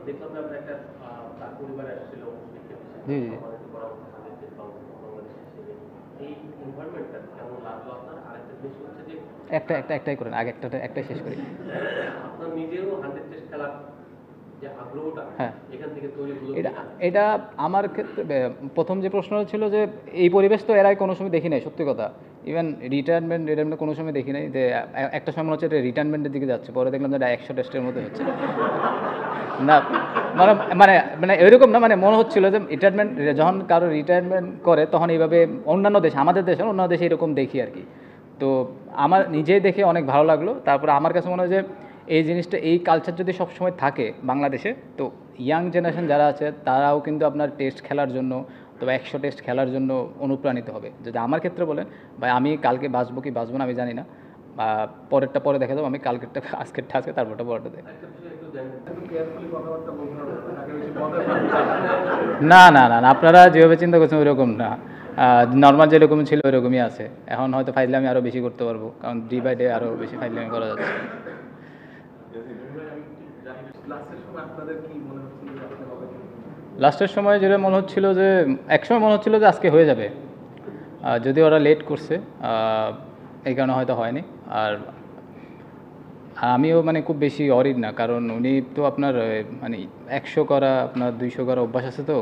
দেখলাম যে আমরা একটা তার পরিবারে আসছিল জি জি এই এনভায়রনমেন্টটা কেমন লাগলো আপনার? আরেকটা জিনিস হচ্ছে যে একটাই করেন, আগে একটাই শেষ করি। আপনার নিজেরও 100 টেস্ট খেলার যে আগ্রহটা হ্যাঁ, এখান থেকে তৈরি হলো এটা কিনা? এটা আমার ক্ষেত্রে প্রথম যে প্রশ্নটা ছিল যে এই পরিবেশ তো এরাই কোনো সময় দেখি নাই, সত্যি কথা। ইভেন রিটায়ারমেন্ট কোনো সময় দেখি নাই। যে একটা সময় মনে হচ্ছে এটা রিটায়ারমেন্টের দিকে যাচ্ছে, পরে দেখলাম যে এটা 100 টেস্টের মধ্যে হচ্ছে না। মানে মানে মানে এরকম না, মানে মনে হচ্ছিল যে রিটায়ারমেন্ট, যখন কারো রিটায়ারমেন্ট করে তখন এইভাবে অন্যান্য দেশে, আমাদের দেশে অন্যান্য দেশে এরকম দেখি আর কি। তো আমার নিজেই দেখে অনেক ভালো লাগলো। তারপরে আমার কাছে মনে হয় যে এই জিনিসটা, এই কালচার যদি সবসময় থাকে বাংলাদেশে, তো ইয়াং জেনারেশন যারা আছে তারাও কিন্তু আপনার টেস্ট খেলার জন্য, তবে 100 টেস্ট খেলার জন্য অনুপ্রাণিত হবে। যদি আমার ক্ষেত্রে বলেন, ভাই আমি কালকে বাঁচবো কি বাঁচবো না আমি জানি না, বা পরেরটা পরে দেখা যাবো, আমি কালকেরটা আজকেরটা আজকে, তারপরটা পরেরটা দেখে। না না না না, আপনারা যেভাবে চিন্তা করছেন ওইরকম না। নর্মাল যেরকম ছিল ওইরকমই আছে। এখন হয়তো ফাইজলামি আরও বেশি করতে পারবো, কারণ ডে বাই ডে আরও বেশি ফাইজলামি করা যাচ্ছে। লাস্টের সময় যেটা মনে হচ্ছিল যে, একসময় মনে হচ্ছিল যে আজকে হয়ে যাবে, যদি ওরা লেট করছে এই কারণে হয়তো হয়নি। আর আমিও মানে খুব বেশি অরিড না, কারণ উনি তো আপনার মানে 100 করা, আপনার 200 করা অভ্যাস আছে। তো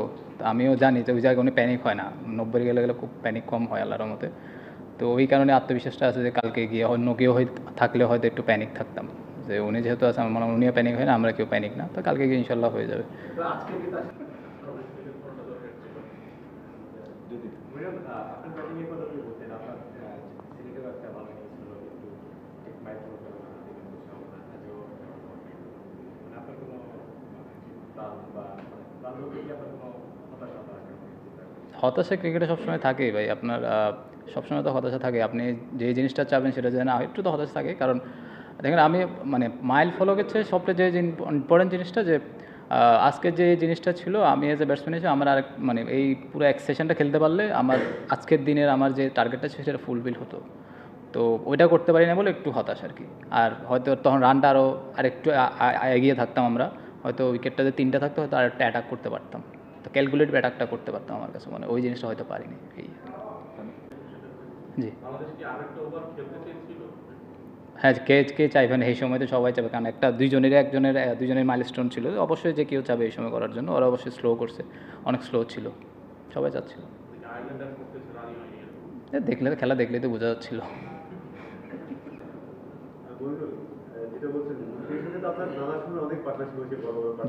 আমিও জানি যে ওই জায়গায় উনি প্যানিক হয় না, 90 গেলে গেলে খুব প্যানিক কম হয় আল্লাহর মতে। তো ওই কারণে আত্মবিশ্বাসটা আছে যে কালকে গিয়ে অন্য কেউ থাকলে হয়তো একটু প্যানিক থাকতাম, যে উনি যেহেতু আছে আমার মনে হয় উনিও প্যানিক হয় না, আমরা কেউ প্যানিক না। তো কালকে গিয়ে ইনশাল্লাহ হয়ে যাবে। হতাশা ক্রিকেটে সবসময় থাকেই ভাই। আপনার সবসময় তো হতাশা থাকে। আপনি যে জিনিসটা চাবেন সেটা যেন না হয়, একটু তো হতাশা থাকে। কারণ দেখেন, আমি মানে মাইল ফলকের চেয়ে সবচেয়ে যে ইম্পর্টেন্ট জিনিসটা যে আজকে যে জিনিসটা ছিল, আমি এজ এ ব্যাটসম্যান হিসেবে আমার আরেক মানে এই পুরো এক সেশনটা খেলতে পারলে আমার আজকের দিনের আমার যে টার্গেটটা ছিল সেটা ফুলফিল হতো। তো ওইটা করতে পারি না বলে একটু হতাশ আর কি। আর হয়তো তখন রানটা আরেকটু এগিয়ে থাকতাম আমরা, হয়তো উইকেটটা যে 3টা থাকতো হয়তো আরেকটা অ্যাটাক করতে পারতাম, তো ক্যালকুলেটিভ অ্যাটাকটা করতে পারতাম। আমার কাছে মানে ওই জিনিসটা হয়তো পারিনি এই। জি হ্যাঁ, কে চাইবে না এই সময়? তো সবাই চাবে, কারণ একটা দুইজনের মাইলস্টোন ছিল। অবশ্যই যে কেউ চাবে এই সময় করার জন্য। ওরা অবশ্যই স্লো করছে, অনেক স্লো ছিল, সবাই চাচ্ছিল। খেলা দেখলেই তো বোঝা যাচ্ছিল।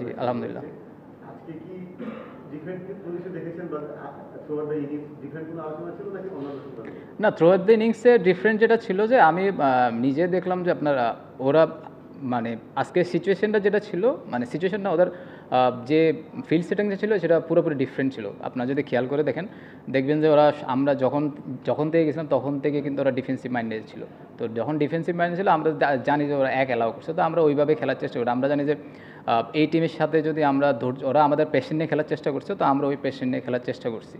জি আলহামদুলিল্লাহ। না, থ্রু আউট দ্য ইনিংসে ডিফারেন্ট যেটা ছিল যে আমি নিজে দেখলাম যে আপনার ওরা মানে আজকের সিচুয়েশনটা যেটা ছিল, মানে সিচুয়েশন না, ওদের যে ফিল্ড সেটিংটা ছিল সেটা পুরোপুরি ডিফারেন্ট ছিল। আপনারা যদি খেয়াল করে দেখেন, দেখবেন যে আমরা যখন থেকে গেছিলাম তখন থেকে কিন্তু ওরা ডিফেন্সিভ মাইন্ডেড ছিল। তো যখন ডিফেন্সিভ মাইন্ডেড ছিল, আমরা জানি যে ওরা এক অ্যালাউ করছে, তো আমরা ওইভাবে খেলার চেষ্টা করি। আমরা জানি যে এই টিমের সাথে যদি আমরা ওরা আমাদের পেশেন্ট নিয়ে খেলার চেষ্টা করছে, তো আমরা ওই পেশেন্ট নিয়ে খেলার চেষ্টা করছি।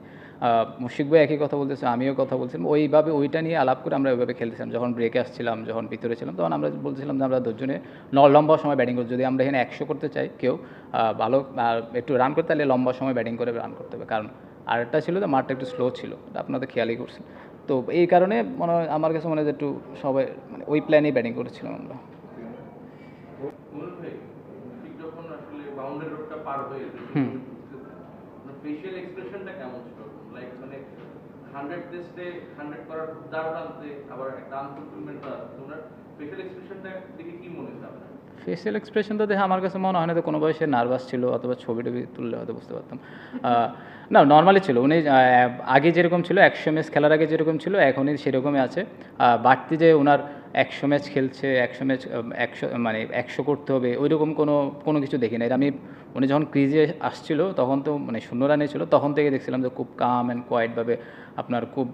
মুশফিক ভাই একই কথা বলতেছে, আমিও কথা বলছিলাম, ওইভাবে ওইটা নিয়ে আলাপ করে আমরা ওইভাবে খেলতেছিলাম। যখন ব্রেকে আসছিলাম, যখন ভিতরে ছিলাম, তখন আমরা বলছিলাম যে আমরা 10 জনে লম্বা সময় ব্যাটিং করি। যদি আমরা এখানে 100 করতে চাই কেউ ভালো একটু রান করতে, তাহলে লম্বা সময় ব্যাটিং করে রান করতে হবে। কারণ আরেকটা ছিল যে মাঠটা একটু স্লো ছিল, আপনাদের খেয়ালই করছেন। তো এই কারণে মনে হয় আমার কাছে মনে হয় যে একটু সবাই মানে ওই প্ল্যানেই ব্যাটিং করেছিলাম আমরা। হুম, 100 টেস্টে 100 করার দারুণ টানতে, আবার একটা আনফুলফিলমেন্ট আছে। তোমরা ফেশিয়াল এক্সপ্রেশনটা দেখে কি মনে হচ্ছে আপনার? ফেসিয়াল এক্সপ্রেশন তো দেখে আমার কাছে মনে হয় না তো কোনো বয়সে নার্ভাস ছিল, অথবা ছবি টবি তুললে হয়তো বুঝতে পারতাম। না, নর্মালি ছিল। উনি আগে যেরকম ছিল, 100 ম্যাচ খেলার আগে যেরকম ছিল এখনই সেরকমই আছে। বাড়তি যে ওনার 100 ম্যাচ খেলছে, 100 ম্যাচ 100 মানে 100 করতে হবে ওইরকম কোনো কিছু দেখি না। আমি উনি যখন ক্রিজে আসছিল তখন তো মানে 0 রানে ছিল, তখন থেকে দেখছিলাম যে খুব কাম অ্যান্ড কোয়াইটভাবে আপনার খুব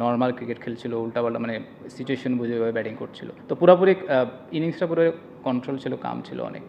নর্মাল ক্রিকেট খেলছিল, উল্টাপাল্টা মানে সিচুয়েশন বুঝে ব্যাটিং করছিল। তো পুরোপুরি ইনিংসটা পুরো কন্ট্রোল ছিল, কাম ছিল অনেক।